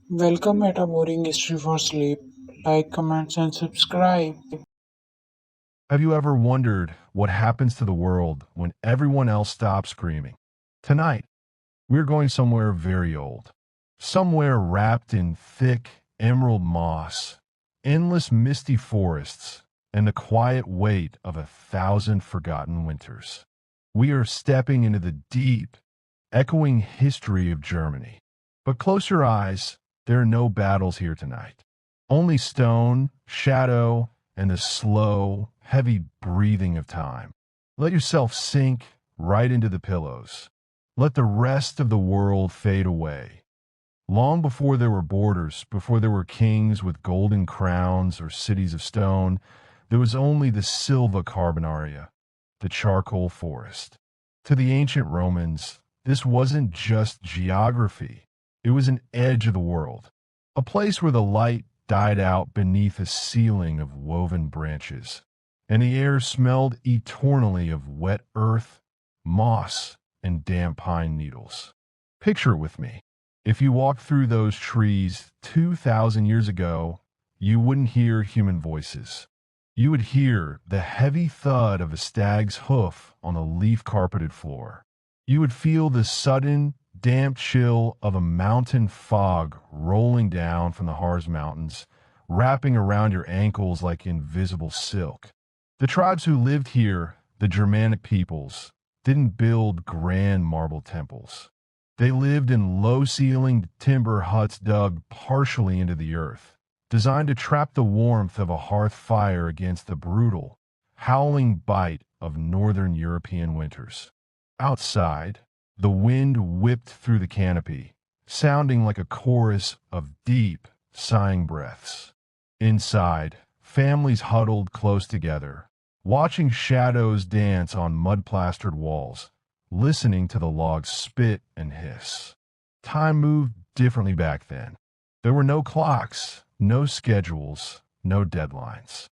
Welcome at a boring history for sleep. Like, comments, and subscribe. Have you ever wondered what happens to the world when everyone else stops screaming? Tonight, we're going somewhere very old. Somewhere wrapped in thick emerald moss, endless misty forests, and the quiet weight of 1,000 forgotten winters. We are stepping into the deep, echoing history of Germany. But close your eyes, there are no battles here tonight. Only stone, shadow, and the slow, heavy breathing of time. Let yourself sink right into the pillows. Let the rest of the world fade away. Long before there were borders, before there were kings with golden crowns or cities of stone, there was only the Silva Carbonaria, the charcoal forest. To the ancient Romans, this wasn't just geography. It was an edge of the world, a place where the light died out beneath a ceiling of woven branches, and the air smelled eternally of wet earth, moss, and damp pine needles. Picture it with me. If you walked through those trees 2,000 years ago, you wouldn't hear human voices. You would hear the heavy thud of a stag's hoof on a leaf-carpeted floor. You would feel the sudden, damp chill of a mountain fog rolling down from the Harz Mountains, wrapping around your ankles like invisible silk. The tribes who lived here, the Germanic peoples, didn't build grand marble temples. They lived in low-ceilinged timber huts dug partially into the earth, designed to trap the warmth of a hearth fire against the brutal, howling bite of northern European winters. Outside, the wind whipped through the canopy, sounding like a chorus of deep, sighing breaths. Inside, families huddled close together, watching shadows dance on mud-plastered walls, listening to the logs spit and hiss. Time moved differently back then. There were no clocks, no schedules, no deadlines.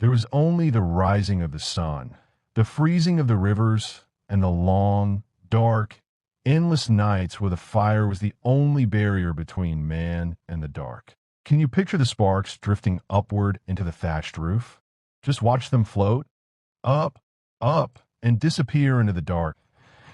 There was only the rising of the sun, the freezing of the rivers, and the long, dark, endless nights where the fire was the only barrier between man and the dark. Can you picture the sparks drifting upward into the thatched roof? Just watch them float, up, up, and disappear into the dark.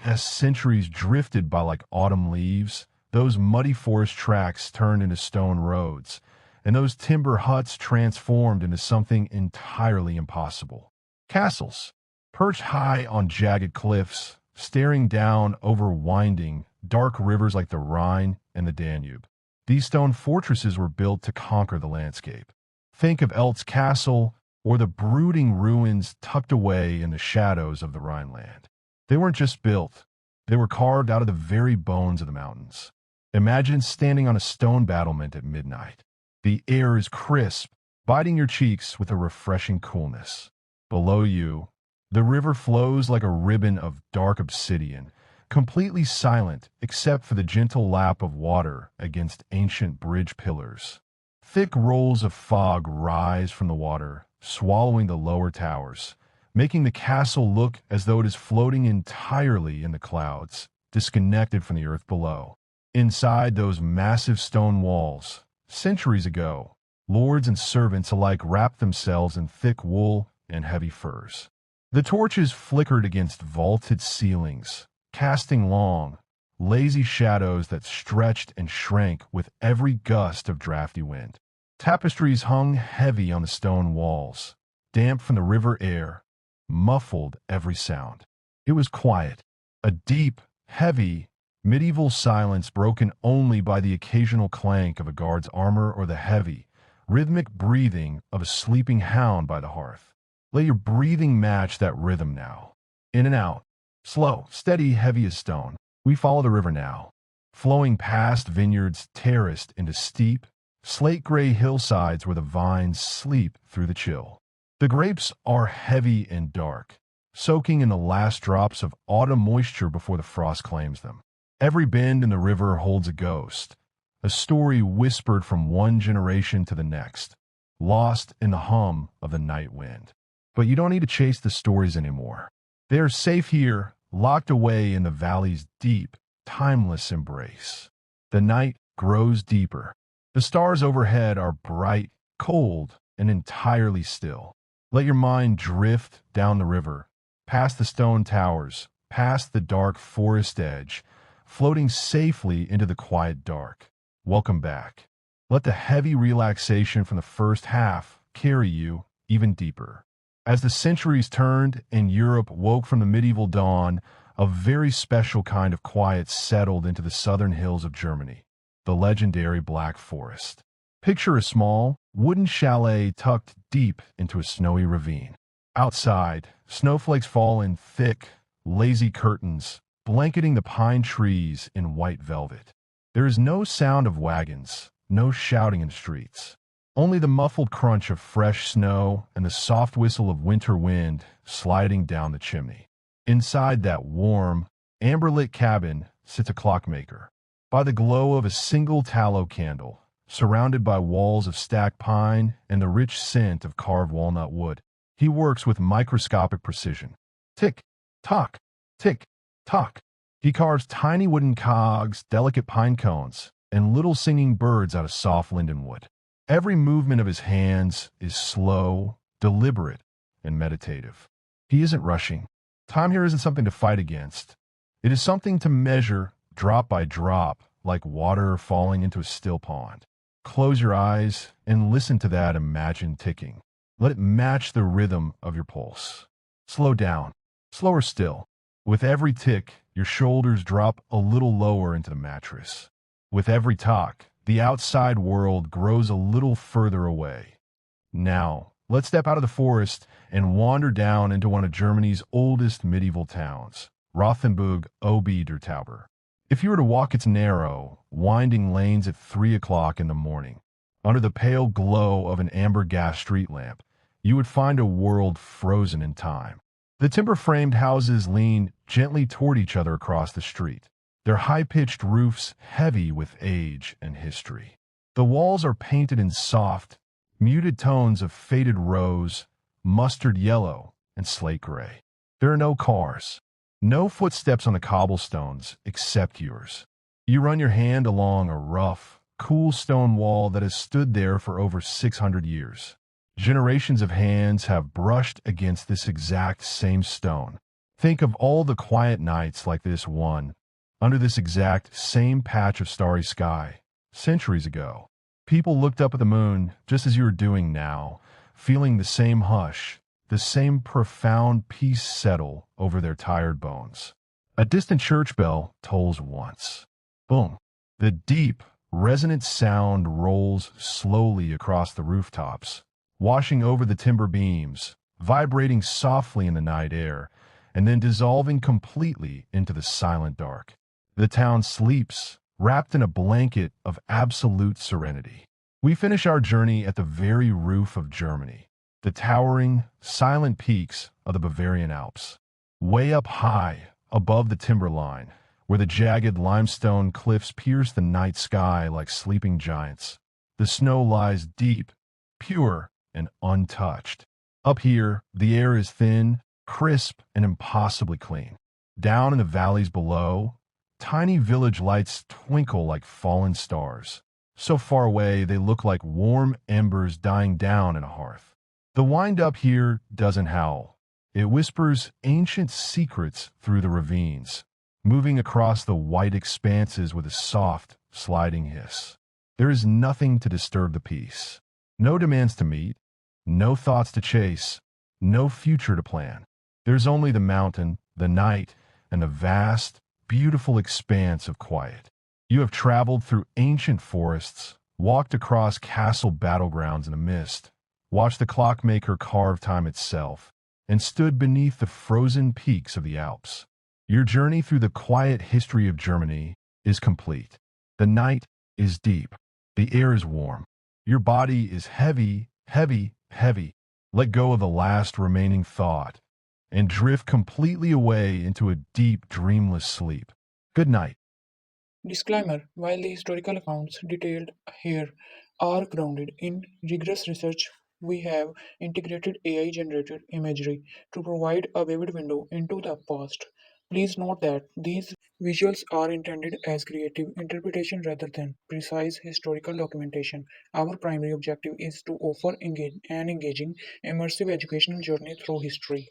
As centuries drifted by like autumn leaves, those muddy forest tracks turned into stone roads, and those timber huts transformed into something entirely impossible. Castles, perched high on jagged cliffs, staring down over winding, dark rivers like the Rhine and the Danube. These stone fortresses were built to conquer the landscape. Think of Elt's Castle or the brooding ruins tucked away in the shadows of the Rhineland. They weren't just built, they were carved out of the very bones of the mountains. Imagine standing on a stone battlement at midnight. The air is crisp, biting your cheeks with a refreshing coolness. Below you, the river flows like a ribbon of dark obsidian, completely silent except for the gentle lap of water against ancient bridge pillars. Thick rolls of fog rise from the water, swallowing the lower towers, making the castle look as though it is floating entirely in the clouds, disconnected from the earth below. Inside those massive stone walls, centuries ago, lords and servants alike wrapped themselves in thick wool and heavy furs. The torches flickered against vaulted ceilings, casting long, lazy shadows that stretched and shrank with every gust of drafty wind. Tapestries hung heavy on the stone walls, damp from the river air, muffled every sound. It was quiet, a deep, heavy, medieval silence broken only by the occasional clank of a guard's armor or the heavy, rhythmic breathing of a sleeping hound by the hearth. Let your breathing match that rhythm now. In and out, slow, steady, heavy as stone. We follow the river now, flowing past vineyards terraced into steep, slate-gray hillsides where the vines sleep through the chill. The grapes are heavy and dark, soaking in the last drops of autumn moisture before the frost claims them. Every bend in the river holds a ghost, a story whispered from one generation to the next, lost in the hum of the night wind. But you don't need to chase the stories anymore. They are safe here, locked away in the valley's deep, timeless embrace. The night grows deeper, The stars overhead are bright, cold, and entirely still. Let your mind drift down the river, past the stone towers, past the dark forest edge, floating safely into the quiet dark. Welcome back. Let the heavy relaxation from the first half carry you even deeper. As the centuries turned and Europe woke from the medieval dawn, a very special kind of quiet settled into the southern hills of Germany, the legendary Black Forest. Picture a small, wooden chalet tucked deep into a snowy ravine. Outside, snowflakes fall in thick, lazy curtains, blanketing the pine trees in white velvet. There is no sound of wagons, no shouting in the streets. Only the muffled crunch of fresh snow and the soft whistle of winter wind sliding down the chimney. Inside that warm, amber-lit cabin sits a clockmaker. By the glow of a single tallow candle, surrounded by walls of stacked pine and the rich scent of carved walnut wood, he works with microscopic precision. Tick, tock, tick, tock. He carves tiny wooden cogs, delicate pine cones, and little singing birds out of soft linden wood. Every movement of his hands is slow, deliberate, and meditative. He isn't rushing. Time here isn't something to fight against. It is something to measure drop by drop, like water falling into a still pond. Close your eyes and listen to that imagined ticking. Let it match the rhythm of your pulse. Slow down, slower still. With every tick, your shoulders drop a little lower into the mattress. With every talk, the outside world grows a little further away. Now, let's step out of the forest and wander down into one of Germany's oldest medieval towns, Rothenburg ob der Tauber. If you were to walk its narrow, winding lanes at 3 o'clock in the morning, under the pale glow of an amber gas street lamp, you would find a world frozen in time. The timber-framed houses lean gently toward each other across the street, their high-pitched roofs heavy with age and history. The walls are painted in soft, muted tones of faded rose, mustard yellow, and slate gray. There are no cars, no footsteps on the cobblestones except yours. You run your hand along a rough, cool stone wall that has stood there for over 600 years. Generations of hands have brushed against this exact same stone. Think of all the quiet nights like this one, under this exact same patch of starry sky, centuries ago. People looked up at the moon just as you are doing now, feeling the same hush, the same profound peace settle over their tired bones. A distant church bell tolls once. Boom. The deep, resonant sound rolls slowly across the rooftops, washing over the timber beams, vibrating softly in the night air, and then dissolving completely into the silent dark. The town sleeps, wrapped in a blanket of absolute serenity. We finish our journey at the very roof of Germany, the towering, silent peaks of the Bavarian Alps. Way up high, above the timberline, where the jagged limestone cliffs pierce the night sky like sleeping giants, the snow lies deep, pure, and untouched. Up here, the air is thin, crisp, and impossibly clean. Down in the valleys below, tiny village lights twinkle like fallen stars. So far away, they look like warm embers dying down in a hearth. The wind up here doesn't howl. It whispers ancient secrets through the ravines, moving across the white expanses with a soft, sliding hiss. There is nothing to disturb the peace. No demands to meet, no thoughts to chase, no future to plan. There's only the mountain, the night, and the vast, beautiful expanse of quiet. You have traveled through ancient forests, walked across castle battlegrounds in the mist, watched the clockmaker carve time itself, and stood beneath the frozen peaks of the Alps. Your journey through the quiet history of Germany is complete. The night is deep. The air is warm. Your body is heavy, heavy, heavy. Let go of the last remaining thought and drift completely away into a deep, dreamless sleep. Good night. Disclaimer: while the historical accounts detailed here are grounded in rigorous research, we have integrated AI generated imagery to provide a vivid window into the past. Please note that these visuals are intended as creative interpretation rather than precise historical documentation. Our primary objective is to offer an engaging, immersive educational journey through history.